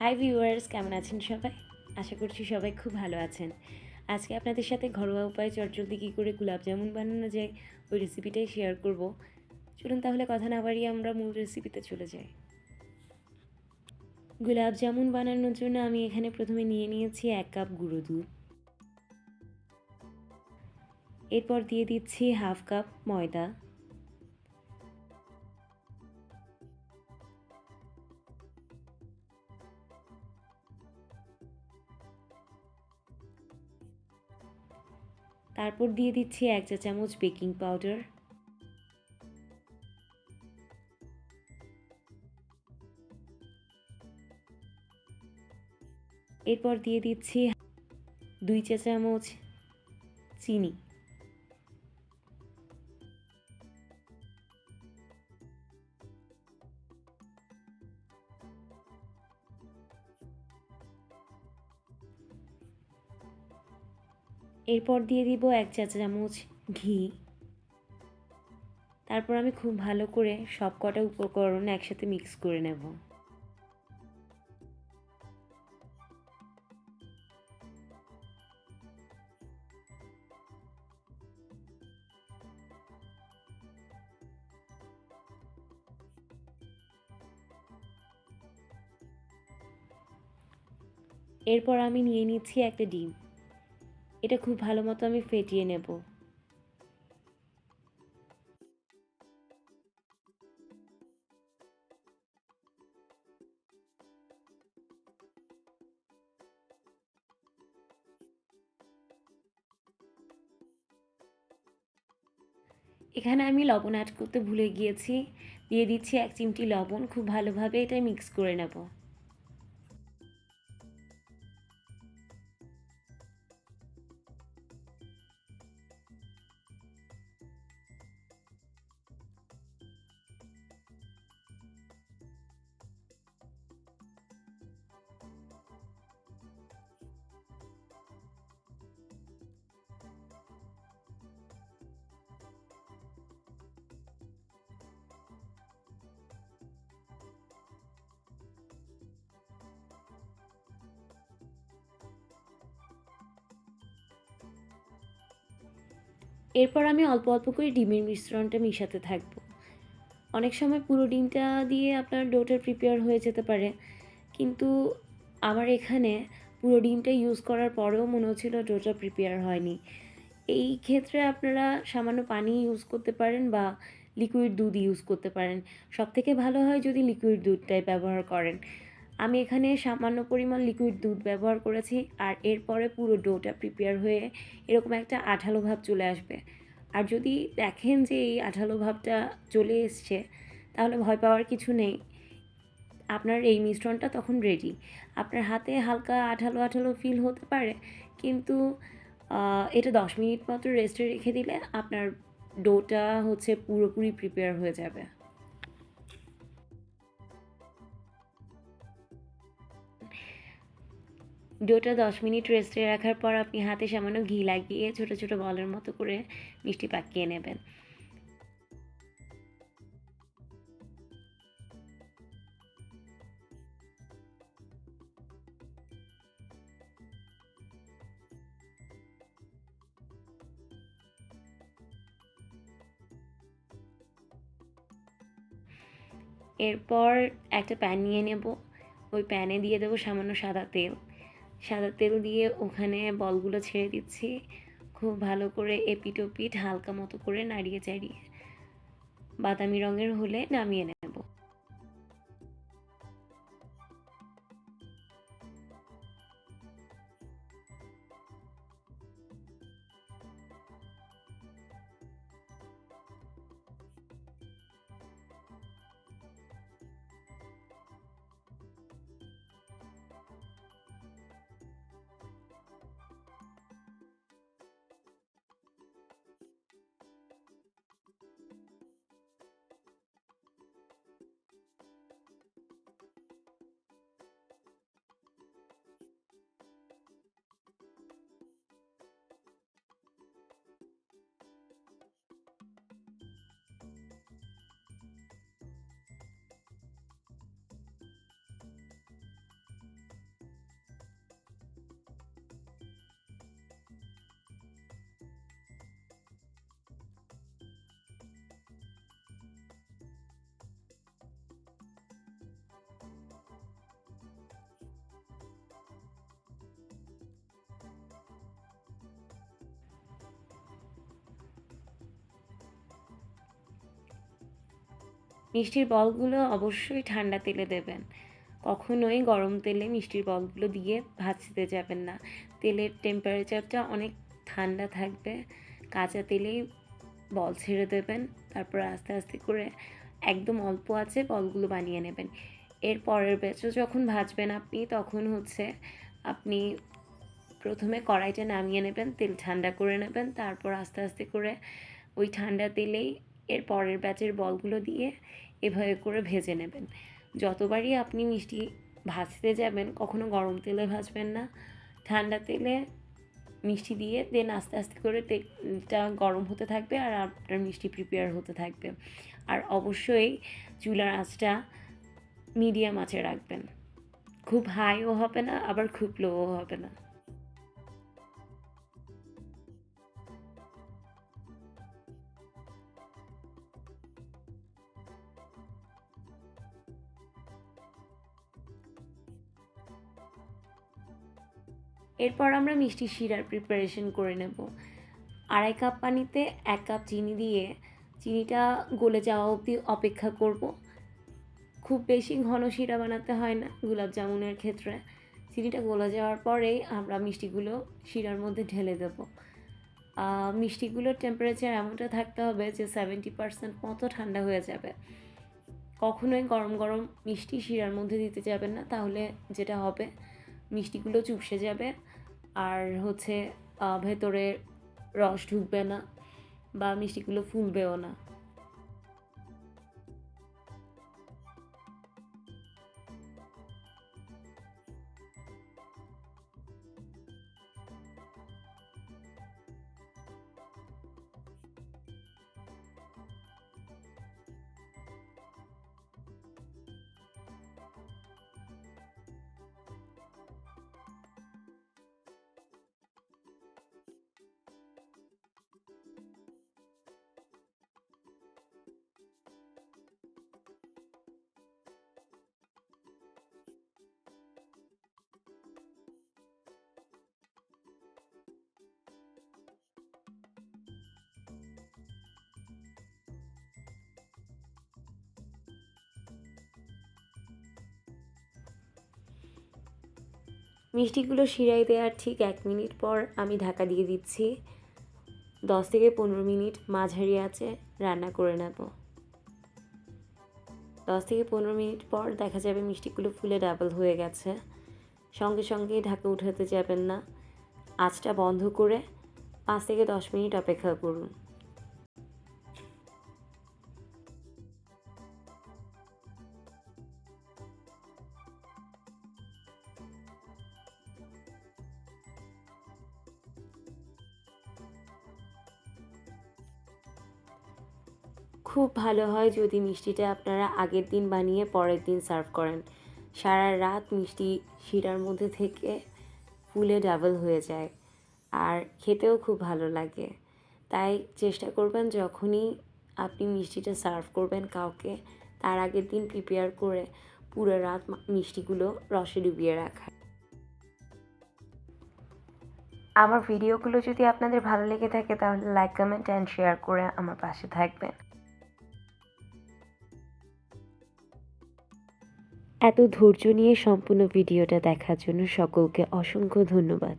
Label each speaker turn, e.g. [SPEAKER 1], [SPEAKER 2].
[SPEAKER 1] Hi viewers, কেমন আছেন সবাই? আশা করছি সবাই খুব ভালো আছেন। আজকে আপনাদের সাথে ঘরোয়া উপায়ে চটজলদি কী করে গুলাব জামুন বানানো যায় ওই রেসিপিটাই শেয়ার করব। চলুন তাহলে কথা না বাড়িয়ে আমরা মূল রেসিপিতে চলে যাই। গুলাব জামুন বানানোর জন্য আমি এখানে প্রথমে নিয়ে নিয়েছি 1 কাপ গুঁড়ো দুধ। এরপর দিয়ে দিচ্ছি হাফ কাপ ময়দা। তারপর দিয়ে দিচ্ছি 1 চা চামচ বেকিং পাউডার। এরপর দিয়ে দিচ্ছি 2 চা চামচ চিনি। এরপর দিয়ে দিব 1 চা চামচ ঘি। তারপর আমি খুব ভালো করে সব কটা উপকরণ একসাথে মিক্স করে নেব। এরপর আমি নিয়ে নিচ্ছি একটা ডিম। এটা খুব ভালো মতো আমি ফেটিয়ে নেব। এখানে আমি লবণ অ্যাড করতে ভুলে গিয়েছি। দিয়ে দিচ্ছি 1 চিমটি লবণ। খুব ভালোভাবে এটা মিক্স করে নেব। এরপর আমি অল্প অল্প করে ডিমের মিশ্রণটা মিশাতে থাকব। অনেক সময় পুরো ডিমটা দিয়ে আপনার ডোটা প্রিপেয়ার হয়ে যেতে পারে, কিন্তু আমার এখানে পুরো ডিমটা ইউজ করার পরেও মনে হচ্ছিল ডোটা প্রিপেয়ার হয়নি। এই ক্ষেত্রে আপনারা সামান্য পানি ইউজ করতে পারেন বা লিকুইড দুধ ইউজ করতে পারেন। সবথেকে ভালো হয় যদি লিকুইড দুধটাই ব্যবহার করেন। আমি এখানে সামান্য পরিমাণ লিকুইড দুধ ব্যবহার করেছি, আর এরপরে পুরো ডোটা প্রিপেয়ার হয়ে এরকম একটা আঠালো ভাব চলে আসবে। আর যদি দেখেন যে এই আঠালো ভাবটা চলে এসছে, তাহলে ভয় পাওয়ার কিছু নেই। আপনার এই মিশ্রণটা তখন রেডি। আপনার হাতে হালকা আঠালো আঠালো ফিল হতে পারে, কিন্তু এটা 10 মিনিট মাত্র রেস্টে রেখে দিলে আপনার ডোটা হচ্ছে পুরোপুরি প্রিপেয়ার হয়ে যাবে। ডোটা 10 মিনিট রেস্টে রাখার পর আপনি হাতে সামান্য ঘি লাগিয়ে ছোটো ছোটো বলের মতো করে মিষ্টি পাকিয়ে নেবেন। এরপর একটা প্যান নিয়ে নেব। ওই প্যানে দিয়ে দেবো সামান্য সাদা তেল। সাদা তেল দিয়ে ওখানে বলগুলো ছেড়ে দিচ্ছি। খুব ভালো করে এপিট ওপিট হালকা মতো করে নাড়িয়ে চাড়িয়ে বাদামি রঙের হলে নামিয়ে নেব। মিষ্টির বলগুলো অবশ্যই ঠান্ডা তেলে দেবেন। কখনোই গরম তেলে মিষ্টির বলগুলো দিয়ে ভাজতে যাবেন না। তেলের টেম্পারেচারটা অনেক ঠান্ডা থাকবে। কাঁচা তেলেই বল ছেড়ে দেবেন। তারপর আস্তে আস্তে করে একদম অল্প আঁচে বলগুলো বানিয়ে নেবেন। এর পরের ব্যাচও যখন ভাজবেন আপনি, তখন হচ্ছে আপনি প্রথমে কড়াইটা নামিয়ে নেবেন, তেল ঠান্ডা করে নেবেন। তারপর আস্তে আস্তে করে ওই ঠান্ডা তেলেই এর পরের ব্যাচের বলগুলো দিয়ে এভাবে করে ভেজে নেবেন। যতবারই আপনি মিষ্টি ভাজতে যাবেন, কখনো গরম তেলে ভাজবেন না, ঠান্ডা তেলে মিষ্টি দিয়ে দেন আস্তে আস্তে করে তেলটা গরম হতে থাকবে আর আপনার মিষ্টি প্রিপেয়ার হতে থাকবে। আর অবশ্যই চুলার আঁচটা মিডিয়াম আঁচে রাখবেন। খুব হাইও হবে না, আবার খুব লোও হবে না। এরপর আমরা মিষ্টি শিরার প্রিপারেশন করে নেব। 2.5 কাপ পানিতে 1 কাপ চিনি দিয়ে চিনিটা গলে যাওয়া অবধি অপেক্ষা করব। খুব বেশি ঘন শিরা বানাতে হয় না গোলাপ জামুনের ক্ষেত্রে। চিনিটা গলে যাওয়ার পরেই আমরা মিষ্টিগুলো শিরার মধ্যে ঢেলে দেব। মিষ্টিগুলোর টেম্পারেচার এমনটা থাকতে হবে যে 70% মতো ঠান্ডা হয়ে যাবে। কখনোই গরম গরম মিষ্টি শিরার মধ্যে দিতে যাবেন না, তাহলে যেটা হবে মিষ্টিগুলো চুপসে যাবে আর হচ্ছে ভেতরে রস ঢুকবে না বা মিষ্টিগুলো ফুলবেও না। মিষ্টিগুলো শিরায় দেওয়ার ঠিক 1 মিনিট পর আমি ঢাকা দিয়ে দিচ্ছি। 10 থেকে 15 মিনিট মাঝারি আঁচে রান্না করে নেব। 10 থেকে 15 মিনিট পর দেখা যাবে মিষ্টিগুলো ফুলে ডাবল হয়ে গেছে। সঙ্গে সঙ্গে ঢাকা উঠাতে যাবেন না, আঁচটা বন্ধ করে 5 থেকে 10 মিনিট অপেক্ষা করুন। খুব ভালো হয় যদি মিষ্টিটা আপনারা আগের দিন বানিয়ে পরের দিন সার্ভ করেন। সারা রাত মিষ্টি শিরার মধ্যে থেকে ফুলে ডাবল হয়ে যায় আর খেতেও খুব ভালো লাগে। তাই চেষ্টা করবেন যখনই আপনি মিষ্টিটা সার্ভ করবেন কাউকে, তার আগের দিন প্রিপেয়ার করে পুরো রাত মিষ্টিগুলো রসে ডুবিয়ে রাখা। আমার ভিডিওগুলো যদি আপনাদের ভালো লেগে থাকে তাহলে লাইক, কমেন্ট অ্যান্ড শেয়ার করে আমার পাশে থাকবেন। এত ধৈর্য নিয়ে সম্পূর্ণ ভিডিওটা দেখার জন্য সকলকে অসংখ্য ধন্যবাদ।